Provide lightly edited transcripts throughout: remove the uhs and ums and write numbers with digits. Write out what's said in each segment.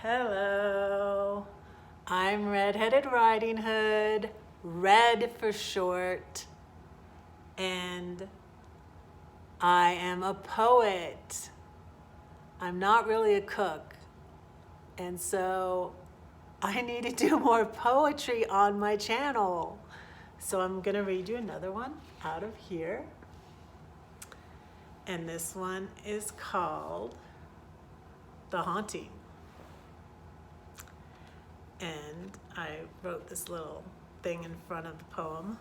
Hello, I'm Red-Headed Riding Hood, Red for short, and I am a poet. I'm not really a cook, and so I need to do more poetry on my channel. So I'm gonna read you another one out of here. And this one is called The Haunting. And I wrote this little thing in front of the poem.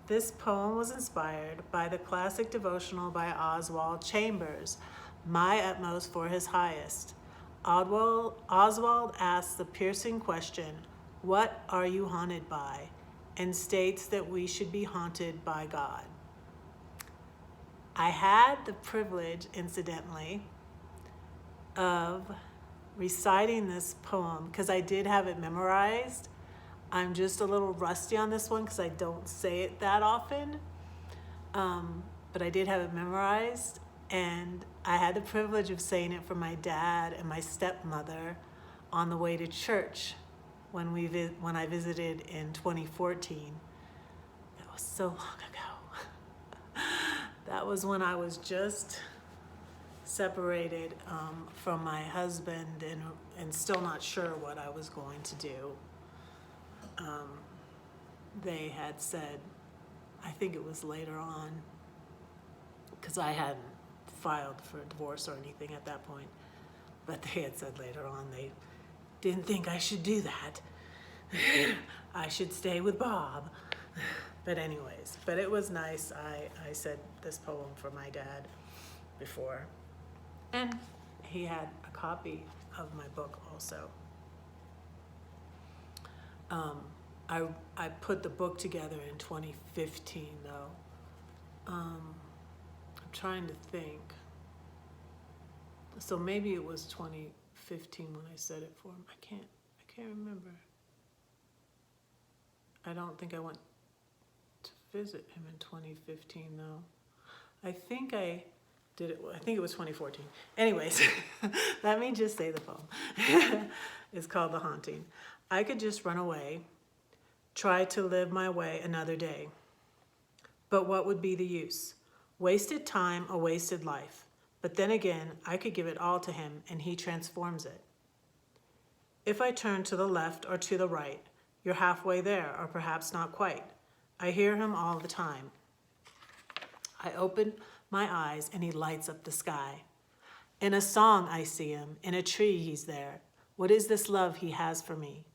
This poem was inspired by the classic devotional by Oswald Chambers, My Utmost for His Highest. Oswald asks the piercing question, what are you haunted by? And states that we should be haunted by God. I had the privilege, incidentally, of reciting this poem because I did have it memorized. I'm just a little rusty on this one because I don't say it that often, but I did have it memorized, and I had the privilege of saying it for my dad and my stepmother on the way to church when I visited in 2014. That was so long ago. That was when I was just separated from my husband and still not sure what I was going to do. They had said, I think it was later on, because I hadn't filed for a divorce or anything at that point, but they had said later on they didn't think I should do that. I should stay with Bob. But anyways, but it was nice. I said this poem for my dad before, and he had a copy of my book also. I put the book together in 2015 though. I'm trying to think. So maybe it was 2015 when I said it for him. I can't remember. I don't think I went to visit him in 2015 though. I think I did it, I think it was 2014. Anyways, let me just say the poem. It's called The Haunting. I could just run away, try to live my way another day. But what would be the use? Wasted time, a wasted life. But then again, I could give it all to him and he transforms it. If I turn to the left or to the right, you're halfway there, or perhaps not quite. I hear him all the time. I open my eyes and he lights up the sky. In a song I see him, in a tree he's there. What is this love he has for me?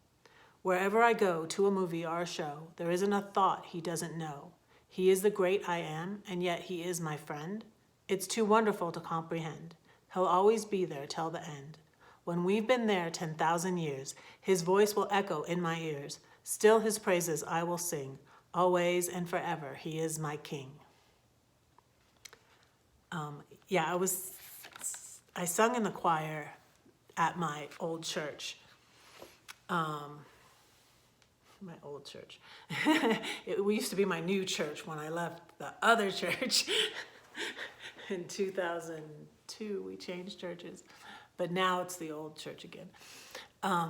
Wherever I go, to a movie or a show, there isn't a thought he doesn't know. He is the great I am, and yet he is my friend. It's too wonderful to comprehend. He'll always be there till the end. When we've been there 10,000 years, his voice will echo in my ears. Still his praises I will sing. Always and forever, he is my king. I sung in the choir at my old church. My old church. It used to be my new church when I left the other church. In 2002, we changed churches, but now it's the old church again. I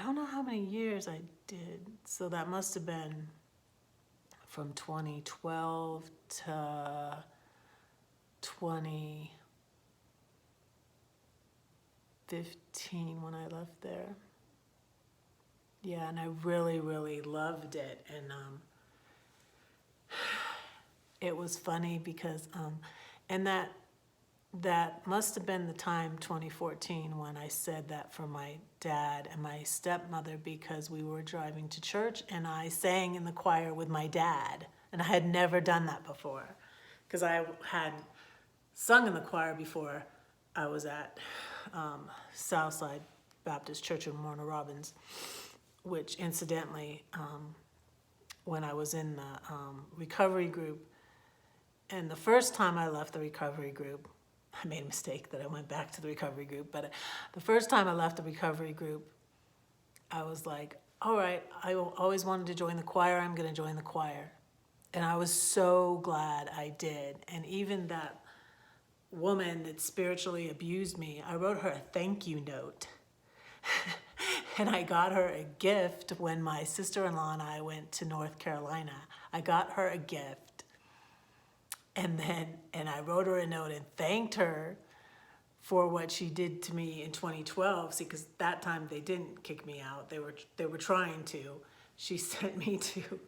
don't know how many years I did, so that must have been from 2012 to 2015 when I left there. Yeah, and I really, really loved it. And it was funny because, and that must have been the time, 2014, when I said that for my dad and my stepmother, because we were driving to church and I sang in the choir with my dad. And I had never done that before because I had sung in the choir before. I was at Southside Baptist Church in Warner Robins, which incidentally, when I was in the recovery group, and the first time I left the recovery group, I made a mistake that I went back to the recovery group, but the first time I left the recovery group, I was like, all right, I always wanted to join the choir, I'm gonna join the choir. And I was so glad I did. And even that woman that spiritually abused me, I wrote her a thank you note. And I got her a gift when my sister-in-law and I went to North Carolina. I got her a gift. And I wrote her a note and thanked her for what she did to me in 2012. See, because that time they didn't kick me out. They were trying to. She sent me to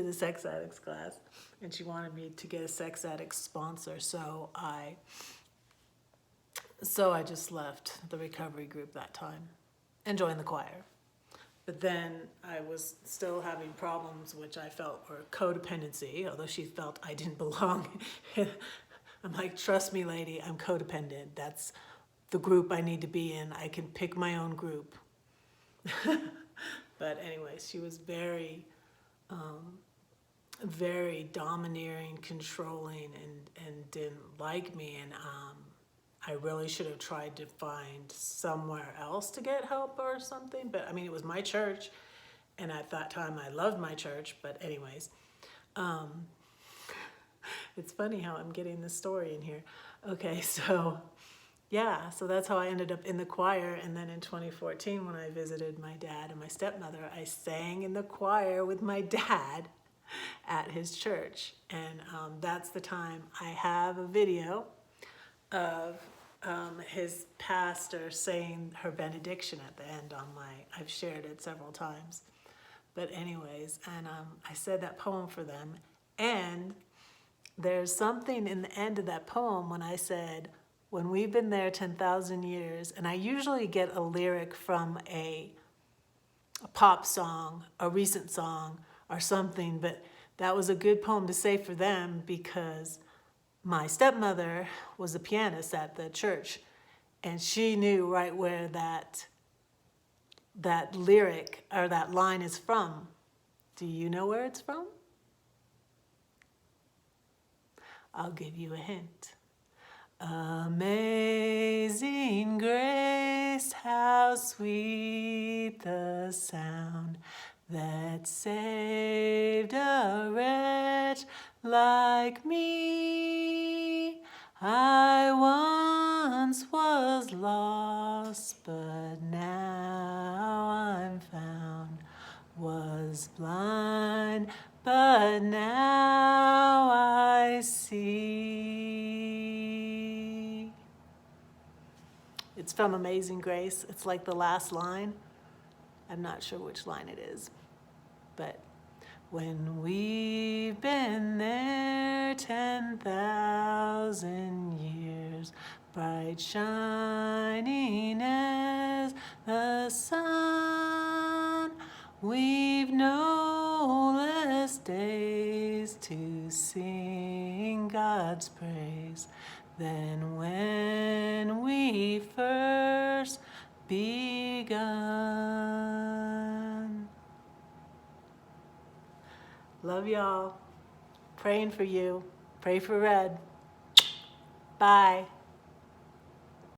the sex addicts class, and she wanted me to get a sex addict sponsor. So I just left the recovery group that time and joined the choir. But then I was still having problems, which I felt were codependency, although she felt I didn't belong. I'm like, trust me, lady, I'm codependent. That's the group I need to be in. I can pick my own group. But anyways, she was very, very domineering, controlling, and didn't like me. And I really should have tried to find somewhere else to get help or something. But I mean, it was my church, and at that time I loved my church. But anyways, it's funny how I'm getting this story in here. Okay, so yeah, so that's how I ended up in the choir. And then in 2014, when I visited my dad and my stepmother, I sang in the choir with my dad at his church. And that's the time I have a video of his pastor saying her benediction at the end on I've shared it several times. But anyways, and I said that poem for them. And there's something in the end of that poem when I said, when we've been there 10,000 years, and I usually get a lyric from a pop song, a recent song, or something, but that was a good poem to say for them because my stepmother was a pianist at the church, and she knew right where that lyric or that line is from. Do you know where it's from? I'll give you a hint. Amazing grace, how sweet the sound that saved a wretch like me. I once was lost, but now I'm found. Was blind, but now I see. It's from Amazing Grace. It's like the last line. I'm not sure which line it is, but when we've been there 10,000 years, bright shining as the sun, we've no less days to sing God's praise than when we first begun. Love y'all. Praying for you. Pray for Red. Bye.